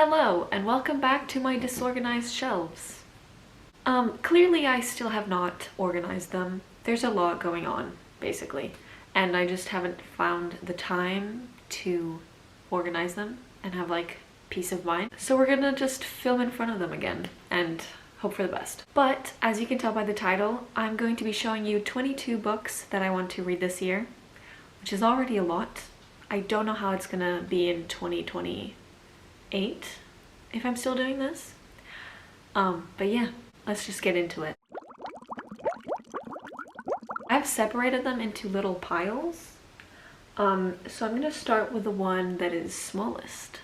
Hello, and welcome back to my disorganized shelves. Clearly I still have not organized them. There's a lot going on, basically, and I just haven't found the time to organize them and have, like, peace of mind. So we're gonna just film in front of them again and hope for the best. But, as you can tell by the title, I'm going to be showing you 22 books that I want to read this year, which is already a lot. I don't know how it's gonna be in 2028 if I'm still doing this. But yeah, let's just get into it. I've separated them into little piles. So I'm gonna start with the one that is smallest.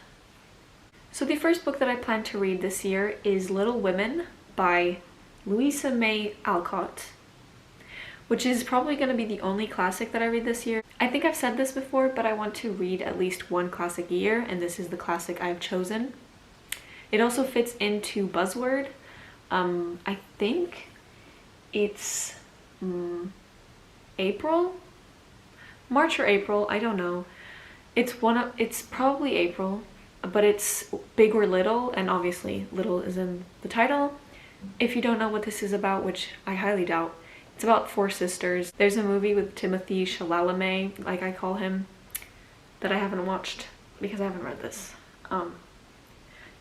So the first book that I plan to read this year is Little Women by Louisa May Alcott, which is probably going to be the only classic that I read this year. I think I've said this before, but I want to read at least one classic a year, and this is the classic I've chosen. It also fits into Buzzword. I think it's April? March or April, I don't know. It's probably April, but it's big or little, and obviously little is in the title. If you don't know what this is about, which I highly doubt, it's about 4 sisters. There's a movie with Timothy Chalamet, like I call him, that I haven't watched because I haven't read this.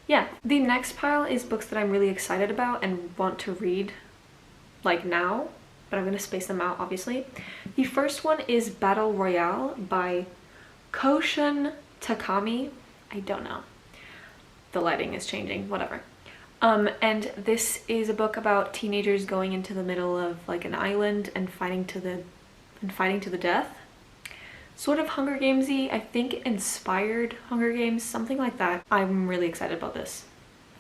Yeah. The next pile is books that I'm really excited about and want to read, like, now, but I'm gonna space them out, obviously. The first one is Battle Royale by Koshin Takami. I don't know. The lighting is changing, whatever. And this is a book about teenagers going into the middle of, like, an island and fighting to the death. Sort of Hunger Games-y, I think inspired Hunger Games, something like that. I'm really excited about this.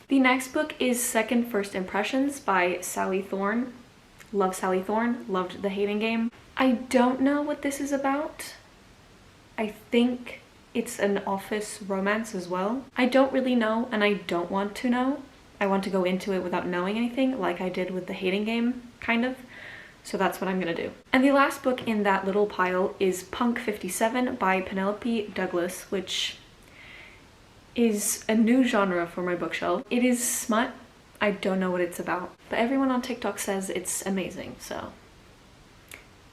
The next book is Second First Impressions by Sally Thorne. Love Sally Thorne, loved The Hating Game. I don't know what this is about. I think it's an office romance as well. I don't really know, and I don't want to know. I want to go into it without knowing anything, like I did with The Hating Game, kind of. So that's what I'm gonna do. And the last book in that little pile is Punk 57 by Penelope Douglas, which is a new genre for my bookshelf. It is smut. I don't know what it's about, but everyone on TikTok says it's amazing, so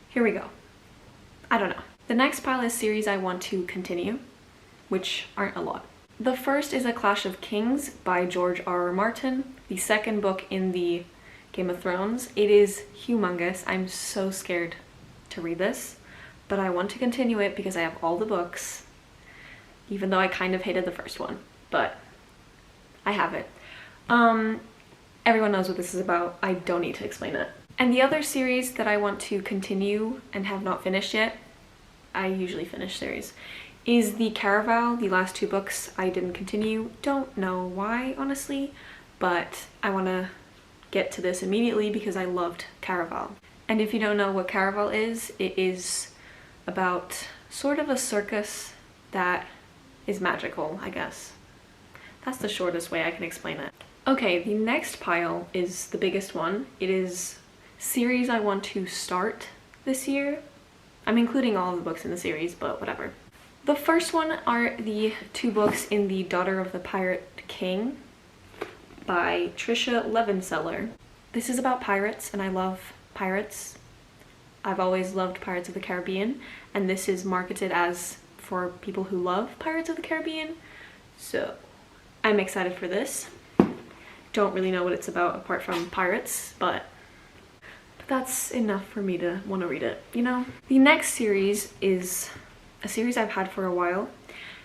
here we go. I don't know. The next pile is series I want to continue, which aren't a lot. The first is A Clash of Kings by George R.R. Martin, the second book in the Game of Thrones. It is humongous. I'm so scared to read this, but I want to continue it because I have all the books, even though I kind of hated the first one, but I have it. Everyone knows what this is about. I don't need to explain it. And the other series that I want to continue and have not finished yet, I usually finish series, is the Caraval. The last 2 books I didn't continue. Don't know why, honestly, but I want to get to this immediately because I loved Caraval. And if you don't know what Caraval is, it is about sort of a circus that is magical, I guess. That's the shortest way I can explain it. Okay, the next pile is the biggest one. It is series I want to start this year. I'm including all of the books in the series, but whatever. The first one are the 2 books in the Daughter of the Pirate King by Trisha Levenseller. This is about pirates, and I love pirates. I've always loved Pirates of the Caribbean, and this is marketed as for people who love Pirates of the Caribbean, so I'm excited for this. Don't really know what it's about apart from pirates, but that's enough for me to want to read it, you know? The next series is a series I've had for a while,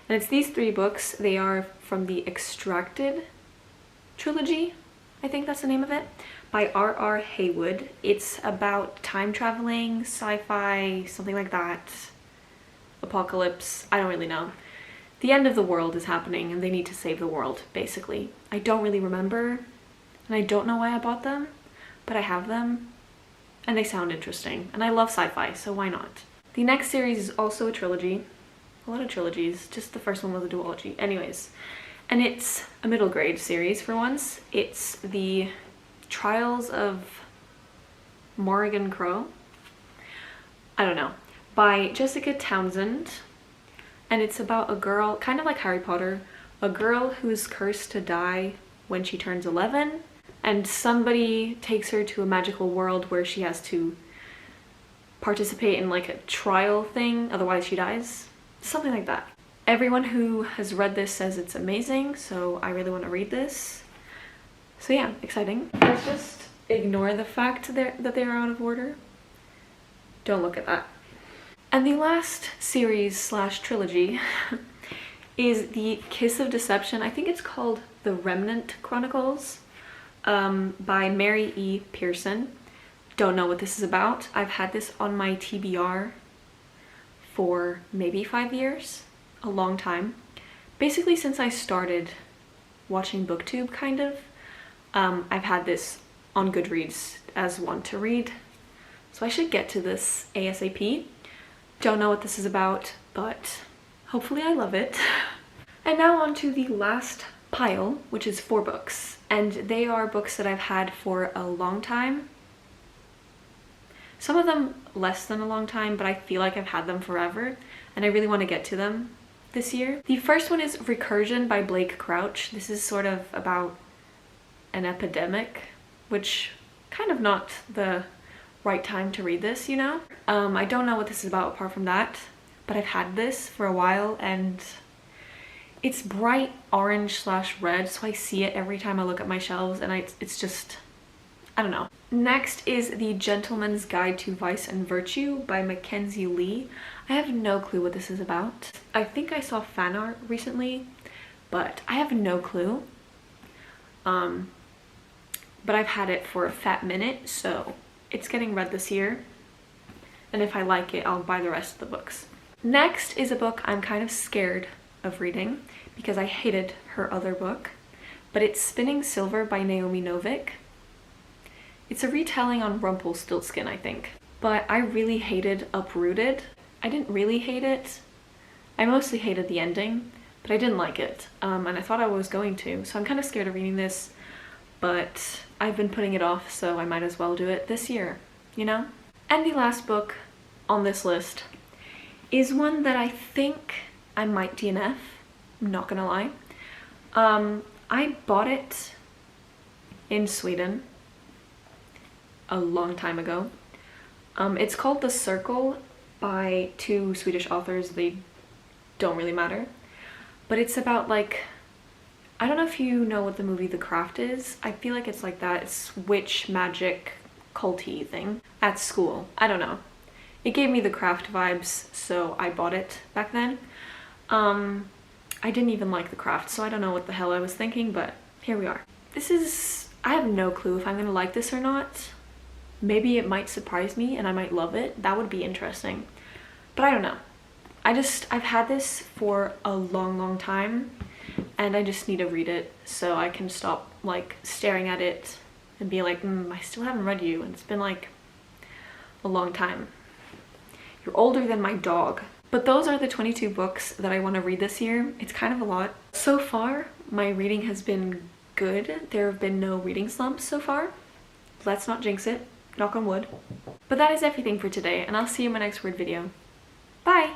and it's these 3 books. They are from the Extracted trilogy, I think that's the name of it, by R.R. Haywood. It's about time traveling, sci-fi, something like that, apocalypse, I don't really know. The end of the world is happening and they need to save the world, basically. I don't really remember, and I don't know why I bought them, but I have them, and they sound interesting, and I love sci-fi, so why not? The next series is also a trilogy. A lot of trilogies, just the first one was a duology. Anyways, and it's a middle grade series for once. It's the Trials of Morrigan Crow. I don't know. By Jessica Townsend. And it's about a girl, kind of like Harry Potter, a girl who is cursed to die when she turns 11, and somebody takes her to a magical world where she has to participate in like a trial thing, otherwise she dies. Something like that. Everyone who has read this says it's amazing, so I really want to read this. So yeah, exciting. Let's just ignore the fact that they're out of order. Don't look at that. And the last series slash trilogy is the Kiss of Deception. I think it's called The Remnant Chronicles by Mary E. Pearson. Don't know what this is about. I've had this on my TBR for maybe 5 years, a long time. Basically since I started watching BookTube, kind of. I've had this on Goodreads as one to read, so I should get to this ASAP. Don't know what this is about, but hopefully I love it. And now on to the last pile, which is 4 books, and they are books that I've had for a long time. Some of them less than a long time, but I feel like I've had them forever, and I really want to get to them this year. The first one is Recursion by Blake Crouch. This is sort of about an epidemic, which kind of not the right time to read this, you know? I don't know what this is about apart from that, but I've had this for a while and it's bright orange slash red, so I see it every time I look at my shelves, and it's just, I don't know. Next is The Gentleman's Guide to Vice and Virtue by Mackenzi Lee. I have no clue what this is about. I think I saw fan art recently, but I have no clue. But I've had it for a fat minute, so it's getting read this year. And if I like it, I'll buy the rest of the books. Next is a book I'm kind of scared of reading because I hated her other book, but it's Spinning Silver by Naomi Novik. It's a retelling on Rumpelstiltskin, I think. But I really hated Uprooted. I didn't really hate it. I mostly hated the ending, but I didn't like it. And I thought I was going to, so I'm kind of scared of reading this, but I've been putting it off, so I might as well do it this year, you know? And the last book on this list is one that I think I might DNF, I'm not gonna lie. I bought it in Sweden a long time ago. It's called The Circle by 2 Swedish authors. They don't really matter. But it's about like, I don't know if you know what the movie The Craft is. I feel like it's like that. It's witch magic culty thing at school. I don't know. It gave me The Craft vibes, so I bought it back then. I didn't even like The Craft, so I don't know what the hell I was thinking, but here we are. This is, I have no clue if I'm gonna like this or not. Maybe it might surprise me and I might love it. That would be interesting. But I don't know. I've had this for a long time and I just need to read it so I can stop like staring at it and be like, I still haven't read you, and it's been like a long time. You're older than my dog. But those are the 22 books that I want to read this year. It's kind of a lot. So far, my reading has been good. There have been no reading slumps so far. Let's not jinx it. Knock on wood. But that is everything for today, and I'll see you in my next word video. Bye!